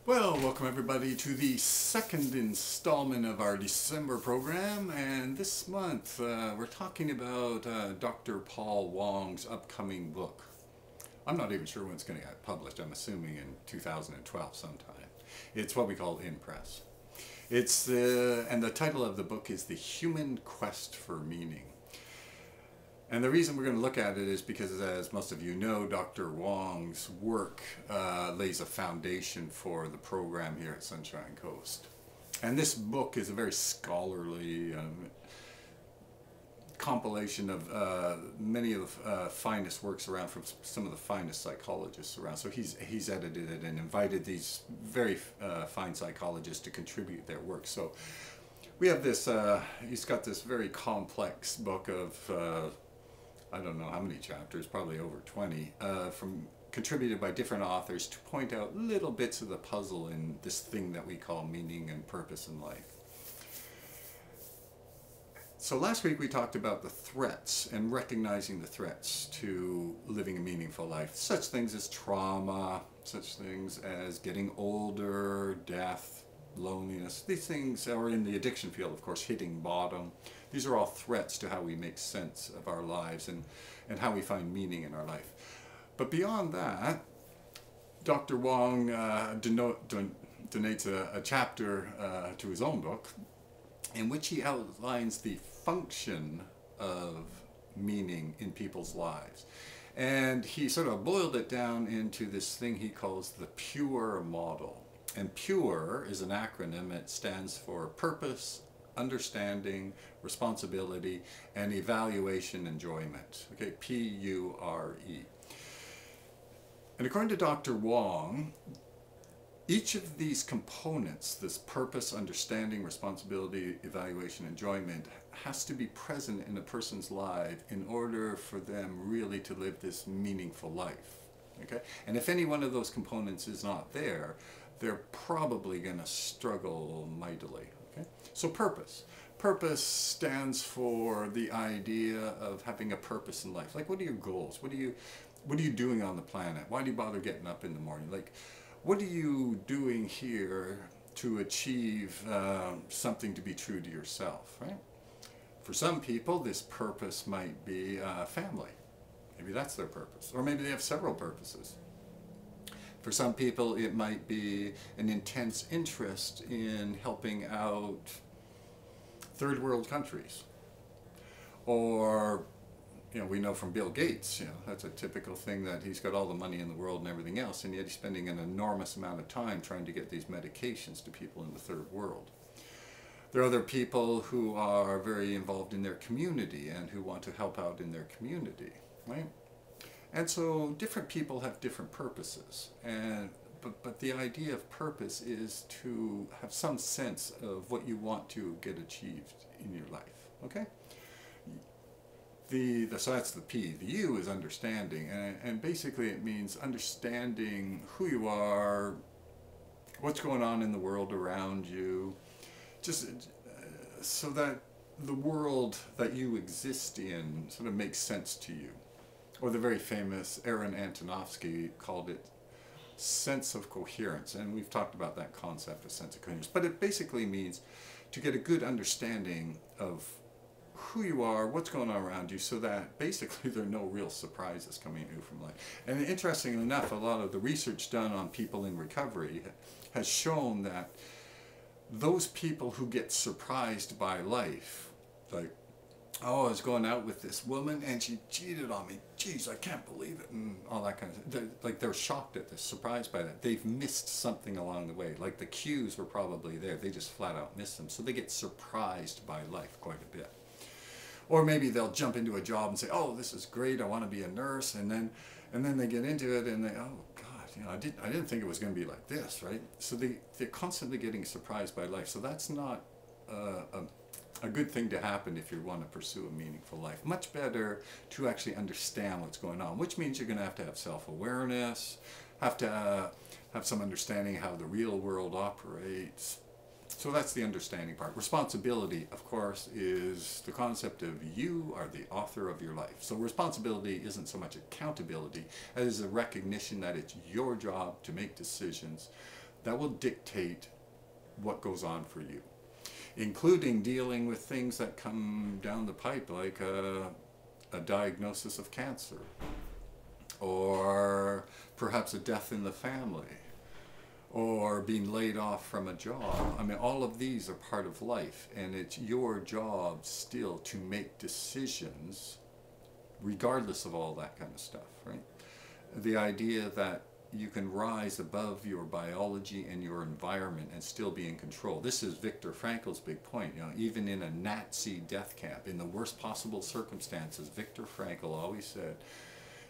Well, welcome everybody to the second installment of our December program, and this month we're talking about Dr. Paul Wong's upcoming book. I'm not even sure when it's going to get published. I'm assuming in 2012 sometime. It's what we call in press. And the title of the book is The Human Quest for Meaning. And the reason we're going to look at it is because, as most of you know, Dr. Wong's work lays a foundation for the program here at Sunshine Coast. And this book is a very scholarly compilation of many of the finest works around from some of the finest psychologists around. So he's edited it and invited these very fine psychologists to contribute their work. So we have this, he's got this very complex book of I don't know how many chapters, probably over 20, contributed by different authors to point out little bits of the puzzle in this thing that we call meaning and purpose in life. So last week we talked about the threats and recognizing the threats to living a meaningful life. Such things as trauma, such things as getting older, death, loneliness. These things are in the addiction field, of course, hitting bottom. These are all threats to how we make sense of our lives and how we find meaning in our life. But beyond that, Dr. Wong donates a chapter to his own book in which he outlines the function of meaning in people's lives. And he sort of boiled it down into this thing he calls the PURE model. And PURE is an acronym. It stands for purpose, understanding, responsibility, and evaluation enjoyment. Okay, P-U-R-E. And according to Dr. Wong, each of these components, this purpose, understanding, responsibility, evaluation, enjoyment, has to be present in a person's life in order for them really to live this meaningful life. Okay? And if any one of those components is not there, they're probably going to struggle mightily. Okay? So purpose. Purpose stands for the idea of having a purpose in life. Like, what are your goals? What are you doing on the planet? Why do you bother getting up in the morning? Like, what are you doing here to achieve something to be true to yourself, right? For some people, this purpose might be family. Maybe that's their purpose. Or maybe they have several purposes. For some people, it might be an intense interest in helping out third world countries. Or, we know from Bill Gates, that's a typical thing, that he's got all the money in the world and everything else, and yet he's spending an enormous amount of time trying to get these medications to people in the third world. There are other people who are very involved in their community and who want to help out in their community, right? And so different people have different purposes, but the idea of purpose is to have some sense of what you want to get achieved in your life, okay? So that's the P. The U is understanding, and basically it means understanding who you are, what's going on in the world around you, just so that the world that you exist in sort of makes sense to you. Or the very famous Aaron Antonovsky called it sense of coherence, and we've talked about that concept of sense of coherence. But it basically means to get a good understanding of who you are, what's going on around you, so that basically there are no real surprises coming at you from life. And interestingly enough, a lot of the research done on people in recovery has shown that those people who get surprised by life, like, oh, I was going out with this woman and she cheated on me. Geez, I can't believe it, and all that kind of thing. They're shocked at this, surprised by that. They've missed something along the way. Like the cues were probably there. They just flat out missed them. So they get surprised by life quite a bit. Or maybe they'll jump into a job and say, oh, this is great, I want to be a nurse. And then they get into it and they, oh, God, I didn't think it was going to be like this, right? So they're constantly getting surprised by life. So that's not a good thing to happen if you want to pursue a meaningful life. Much better to actually understand what's going on, which means you're going to have self-awareness, have to have some understanding how the real world operates. So that's the understanding part. Responsibility, of course, is the concept of you are the author of your life. So responsibility isn't so much accountability as a recognition that it's your job to make decisions that will dictate what goes on for you, including dealing with things that come down the pipe, like a diagnosis of cancer, or perhaps a death in the family, or being laid off from a job. I mean, all of these are part of life, and it's your job still to make decisions regardless of all that kind of stuff, right? The idea that you can rise above your biology and your environment and still be in control. This is Viktor Frankl's big point. You know, even in a Nazi death camp, in the worst possible circumstances, Viktor Frankl always said,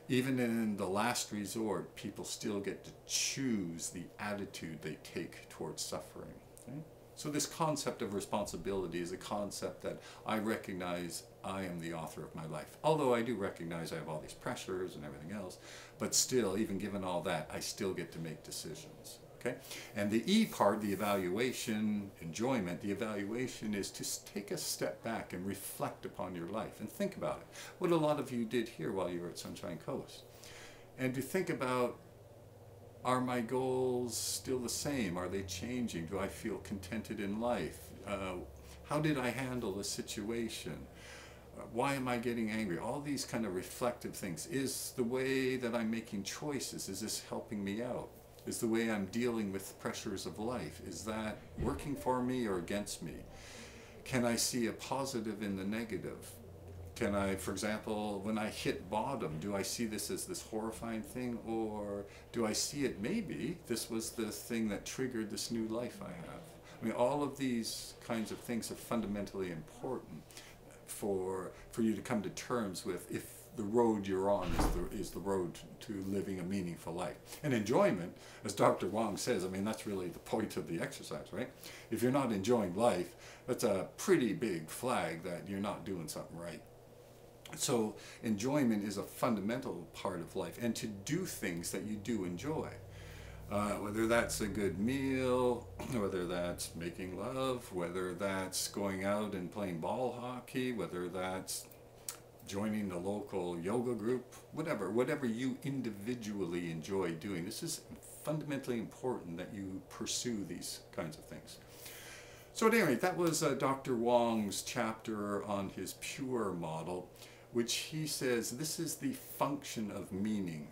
even in the last resort, people still get to choose the attitude they take towards suffering. Okay? So this concept of responsibility is a concept that I recognize I am the author of my life. Although I do recognize I have all these pressures and everything else, but still, even given all that, I still get to make decisions. Okay? And the E part, the evaluation, enjoyment, the evaluation is to take a step back and reflect upon your life and think about it. What a lot of you did here while you were at Sunshine Coast. And to think about, are my goals still the same? Are they changing? Do I feel contented in life? How did I handle the situation? Why am I getting angry? All these kind of reflective things. Is the way that I'm making choices, is this helping me out? Is the way I'm dealing with pressures of life, is that working for me or against me? Can I see a positive in the negative? Can I, for example, when I hit bottom, do I see this as this horrifying thing, or do I see it, maybe this was the thing that triggered this new life I have? I mean, all of these kinds of things are fundamentally important for you to come to terms with, if the road you're on is the road to living a meaningful life. And enjoyment, as Dr. Wong says, I mean, that's really the point of the exercise, right? If you're not enjoying life, that's a pretty big flag that you're not doing something right. So enjoyment is a fundamental part of life, and to do things that you do enjoy. Whether that's a good meal, whether that's making love, whether that's going out and playing ball hockey, whether that's joining the local yoga group, whatever you individually enjoy doing. This is fundamentally important that you pursue these kinds of things. So at any rate, that was Dr. Wong's chapter on his pure model, which he says this is the function of meaning,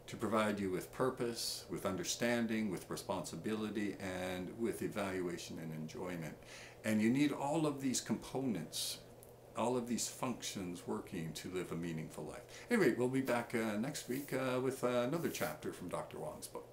to provide you with purpose, with understanding, with responsibility, and with evaluation and enjoyment. And you need all of these components, all of these functions working to live a meaningful life. Anyway, we'll be back next week with another chapter from Dr. Wong's book.